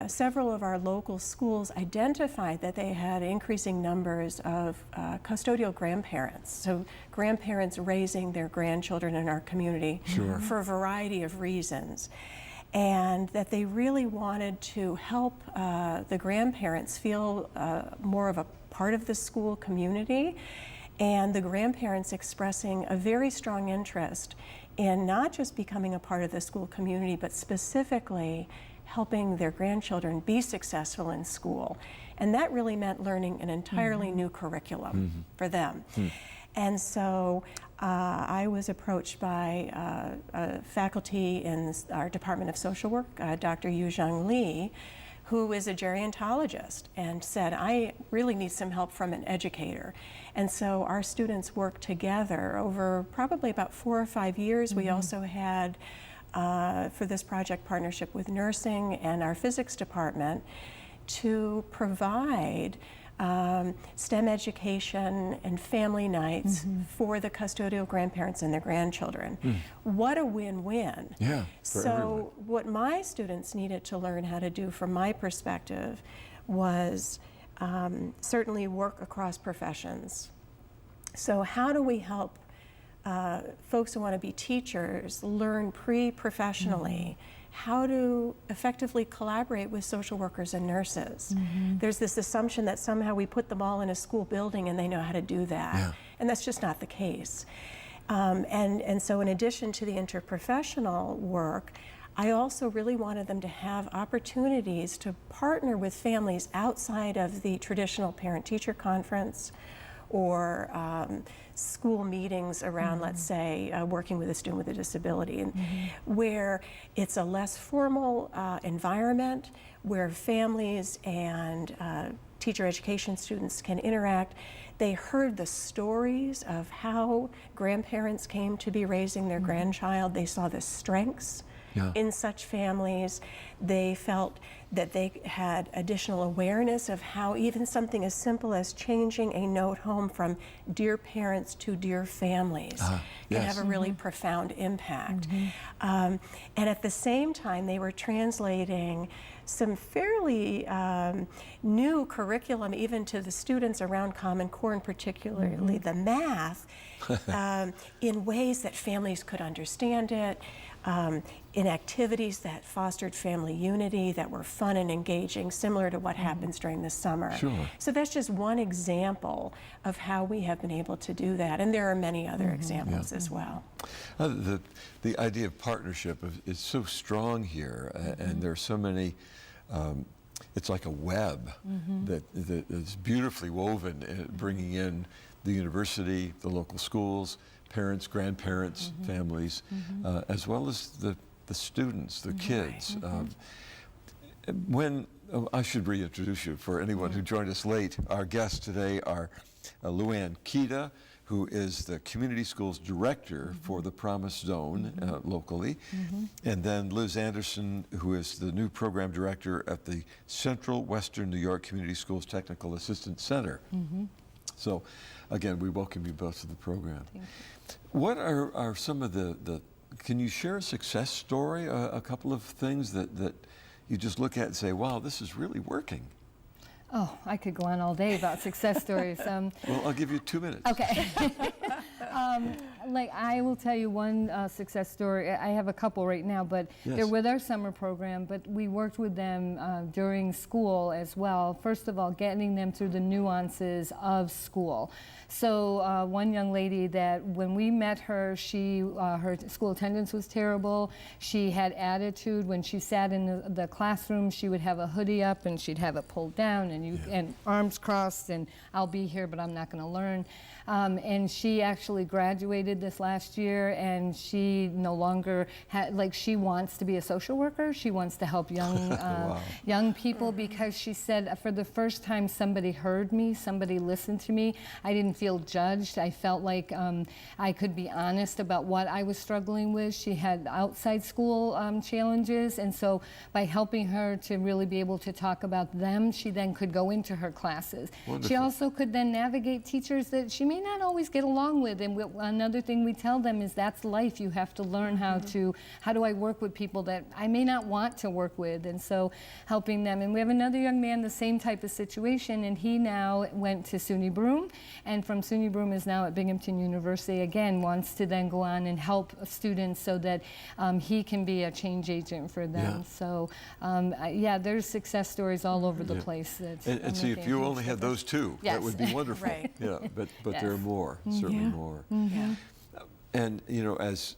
several of our local schools identified that they had increasing numbers of custodial grandparents, so grandparents raising their grandchildren in our community for a variety of reasons, and that they really wanted to help the grandparents feel more of a part of the school community, and the grandparents expressing a very strong interest in not just becoming a part of the school community, but specifically helping their grandchildren be successful in school. And that really meant learning an entirely new curriculum for them. And so I was approached by faculty in our Department of Social Work, Dr. Yu-Jung Lee, who is a gerontologist, and said, I really need some help from an educator. And so our students worked together over probably about 4 or 5 years. We also had, for this project, partnership with nursing and our physics department to provide STEM education and family nights for the custodial grandparents and their grandchildren. What a win-win. Yeah, for everyone. What my students needed to learn how to do from my perspective was certainly work across professions. So how do we help folks who want to be teachers learn pre-professionally how to effectively collaborate with social workers and nurses? There's this assumption that somehow we put them all in a school building and they know how to do that. And that's just not the case. And so in addition to the interprofessional work, I also really wanted them to have opportunities to partner with families outside of the traditional parent-teacher conference or school meetings around, let's say, working with a student with a disability, and where it's a less formal environment, where families and teacher education students can interact. They heard the stories of how grandparents came to be raising their grandchild. They saw the strengths in such families. They felt that they had additional awareness of how even something as simple as changing a note home from dear parents to dear families can have a really profound impact. And at the same time, they were translating some fairly new curriculum even to the students around Common Core, and particularly the math, in ways that families could understand it, in activities that fostered family unity, that were fun and engaging, similar to what happens during the summer. So that's just one example of how we have been able to do that, and there are many other examples as well. The idea of partnership is so strong here, and there are so many, it's like a web that is beautifully woven, bringing in the university, the local schools, parents, grandparents, families, as well as the students, the kids. I should reintroduce you for anyone who joined us late. Our guests today are Luann Kida, who is the Community Schools Director for the Promise Zone locally, and then Liz Anderson, who is the new Program Director at the Central Western New York Community Schools Technical Assistance Center. So again, we welcome you both to the program. Thank you. What are some of can you share a success story, a couple of things that you just look at and say, wow, this is really working? Oh, I could go on all day about success stories. Well, I'll give you 2 minutes. Okay. Like, I will tell you one success story. I have a couple right now, but they're with our summer program, but we worked with them during school as well. First of all, getting them through the nuances of school. So one young lady that when we met her, her school attendance was terrible. She had attitude. When she sat in the classroom, she would have a hoodie up and she'd have it pulled down and arms crossed, and I'll be here, but I'm not going to learn. And she actually graduated this last year, and she no longer she wants to be a social worker. She wants to help young people, because she said, for the first time, somebody heard me, somebody listened to me. I didn't feel judged. I felt like I could be honest about what I was struggling with. She had outside school challenges, and so by helping her to really be able to talk about them, she then could go into her classes. Wonderful. She also could then navigate teachers that she may not always get along with with. And another thing we tell them is that's life. You have to learn how do I work with people that I may not want to work with, and so helping them. And we have another young man, the same type of situation, and he now went to SUNY Broome, and from SUNY Broome is now at Binghamton University, again, wants to then go on and help students so that he can be a change agent for them. So yeah, there's success stories all over the place. And see, if you only had those two, that would be wonderful. Yeah, but there are more, certainly more. And you know, as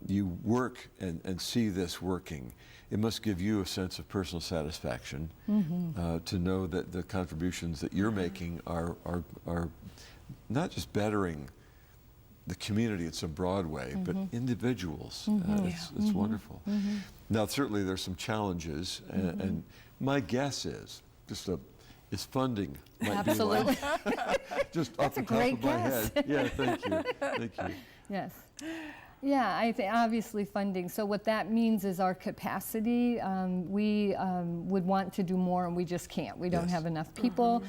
you work and see this working, it must give you a sense of personal satisfaction to know that the contributions that you're making are not just bettering the community, it's a broad way, but individuals. It's wonderful. Now, certainly there's some challenges, and my guess is is funding might be one. Just off the top of my head. Yeah, thank you. Thank you. Yes. Yeah, I think obviously funding. So what that means is our capacity. We would want to do more, and we just can't. We don't have enough people.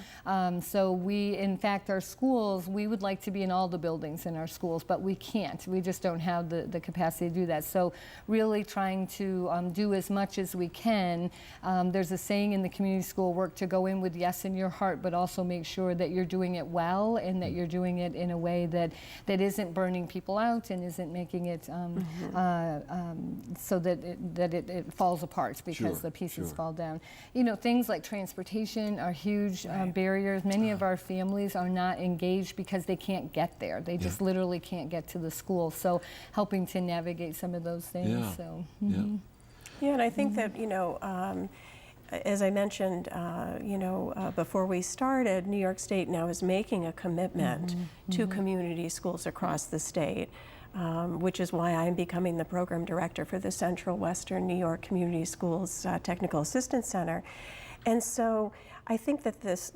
So we, in fact, our schools, we would like to be in all the buildings in our schools, but we can't. We just don't have the capacity to do that. So really trying to do as much as we can. There's a saying in the community school work to go in with yes in your heart, but also make sure that you're doing it well and that you're doing it in a way that isn't burning people out and isn't making it so that it falls apart because the pieces fall down. You know, things like transportation are huge barriers. Many of our families are not engaged because they can't get there. They just literally can't get to the school. So helping to navigate some of those things. So, yeah, and I think that, you know, as I mentioned, before we started, New York State now is making a commitment to community schools across the state. Which is why I'm becoming the program director for the Central Western New York Community Schools Technical Assistance Center. And so I think that this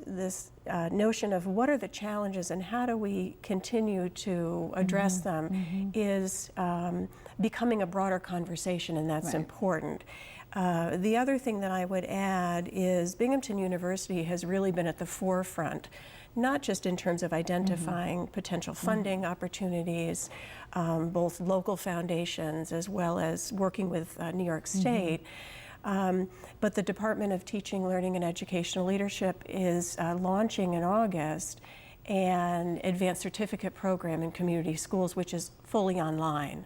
notion of what are the challenges and how do we continue to address them is becoming a broader conversation, and that's important. The other thing that I would add is Binghamton University has really been at the forefront, not just in terms of identifying potential funding opportunities, both local foundations as well as working with New York State, but the Department of Teaching, Learning, and Educational Leadership is launching in August an advanced certificate program in community schools, which is fully online.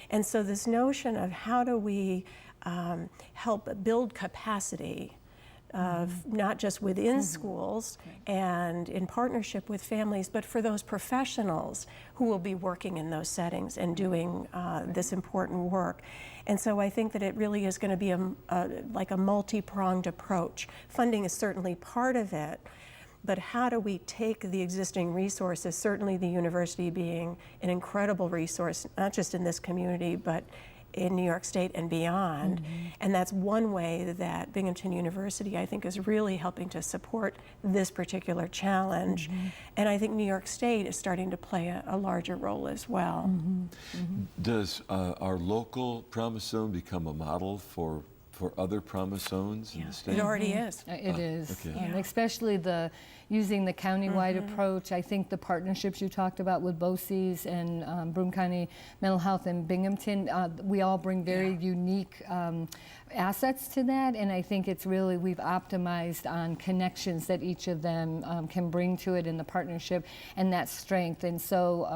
And so this notion of how do we help build capacity of not just within schools and in partnership with families, but for those professionals who will be working in those settings and doing this important work. And so I think that it really is going to be like a multi-pronged approach. Funding is certainly part of it, but how do we take the existing resources, certainly the university being an incredible resource, not just in this community, but in New York State and beyond. And that's one way that Binghamton University, I think, is really helping to support this particular challenge. And I think New York State is starting to play a larger role as well. Does our local Promise Zone become a model for other Promise Zones in the state? It already is. It is, especially using the countywide approach. I think the partnerships you talked about with BOCES and Broome County Mental Health and Binghamton, we all bring very unique assets to that, and I think it's really, we've optimized on connections that each of them can bring to it in the partnership and that strength. And so,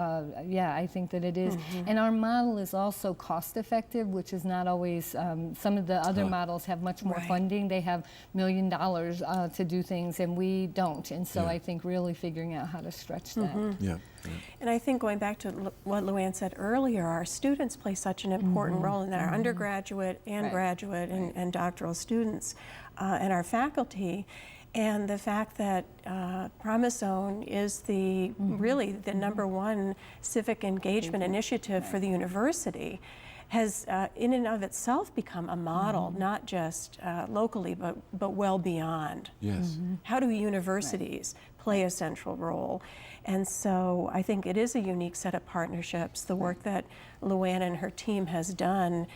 yeah, I think that it is. And our model is also cost effective, which is not always, some of the other models have much more funding. They have $1 million to do things, and we don't. And so I think really figuring out how to stretch that. And I think going back to what Luann said earlier, our students play such an important role in that, our undergraduate and graduate and doctoral students and our faculty. And the fact that Promise Zone is really the #1 civic engagement initiative for the university has in and of itself become a model, not just locally, but well beyond. How do universities play a central role? And so I think it is a unique set of partnerships. The work that Luann and her team has done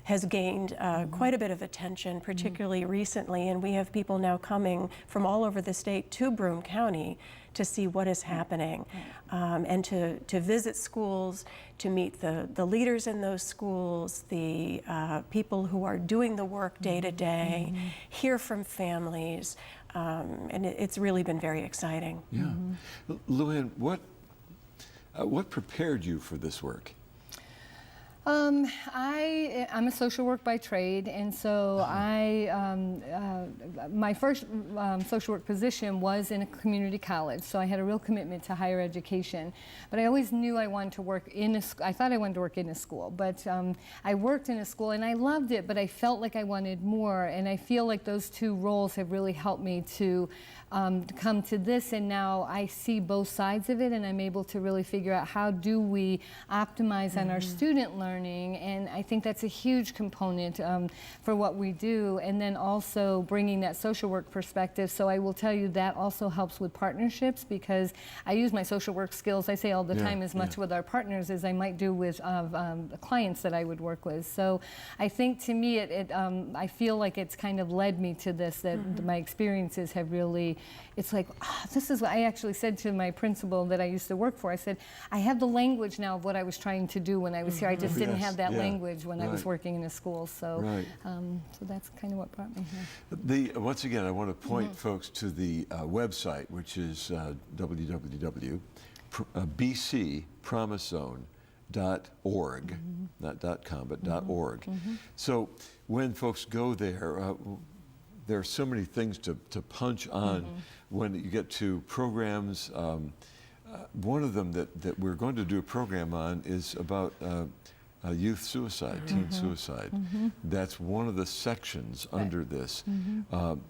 has gained quite a bit of attention, particularly recently, and we have people now coming from all over the state to Broome County to see what is happening, and to visit schools, to meet the leaders in those schools, the people who are doing the work day to day, hear from families, and it's really been very exciting. Yeah. Luann, what prepared you for this work? I'm a social work by trade, and so my first social work position was in a community college, so I had a real commitment to higher education. But I always knew I wanted to work in a school. I thought I wanted to work in a school, but I worked in a school and I loved it, but I felt like I wanted more, and I feel like those two roles have really helped me to come to this, and now I see both sides of it, and I'm able to really figure out how do we optimize on our student learning, and I think that's a huge component for what we do, and then also bringing that social work perspective. So I will tell you that also helps with partnerships, because I use my social work skills, I say all the time, as much with our partners as I might do with clients that I would work with. So I think to me, I feel like it's kind of led me to this, that my experiences have really, it's like, this is what I actually said to my principal that I used to work for. I said, I have the language now of what I was trying to do when I was here. I just didn't have that language when I was working in a school. So, so that's kind of what brought me here. Once again, I want to point folks to the website, which is www.bcpromisezone.org, not .com, but .org. So when folks go there, there are so many things to punch on when you get to programs. One of them that we're going to do a program on is about youth suicide, teen suicide. That's one of the sections under this.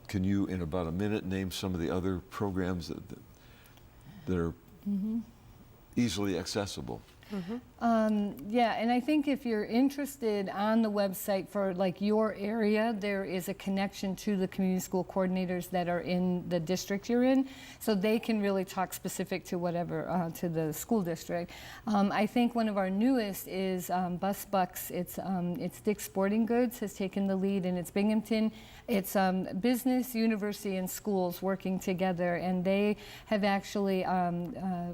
Can you, in about a minute, name some of the other programs that are easily accessible? Yeah, and I think if you're interested on the website for like your area, there is a connection to the community school coordinators that are in the district you're in, so they can really talk specific to whatever, to the school district. I think one of our newest is Bus Bucks. It's Dick's Sporting Goods has taken the lead, and it's Binghamton. It's business, university, and schools working together, and they have actually,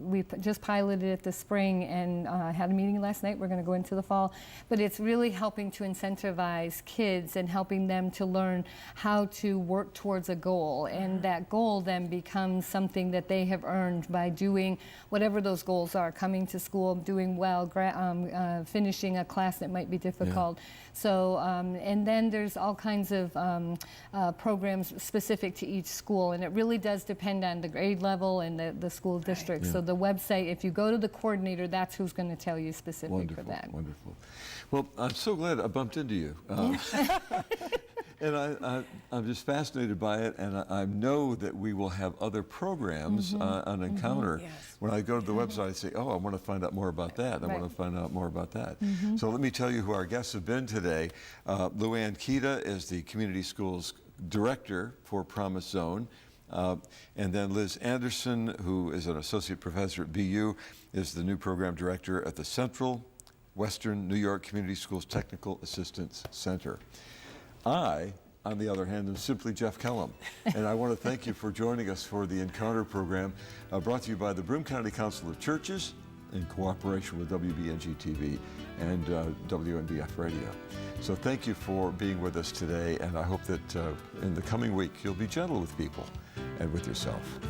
we just piloted it this spring and had a meeting last night. We're going to go into the fall, but it's really helping to incentivize kids and helping them to learn how to work towards a goal, and that goal then becomes something that they have earned by doing whatever those goals are, coming to school, doing well, finishing a class that might be difficult. So, and then there's all kinds of programs specific to each school, and it really does depend on the grade level and the school district. So the website, if you go to the coordinator, that's who's going to tell you specific for that. Wonderful. Well, I'm so glad I bumped into you. And I'm just fascinated by it, and I know that we will have other programs on Encounter. When I go to the website, I say, oh, I want to find out more about that. I want to find out more about that. So let me tell you who our guests have been today. Luann Kida is the Community Schools Director for Promise Zone. And then Liz Anderson, who is an associate professor at BU, is the new program director at the Central Western New York Community Schools Technical Assistance Center. I, on the other hand, am simply Jeff Kellam, and I want to thank you for joining us for the Encounter program, brought to you by the Broome County Council of Churches in cooperation with WBNG-TV and WNBF Radio. So thank you for being with us today, and I hope that in the coming week you'll be gentle with people and with yourself.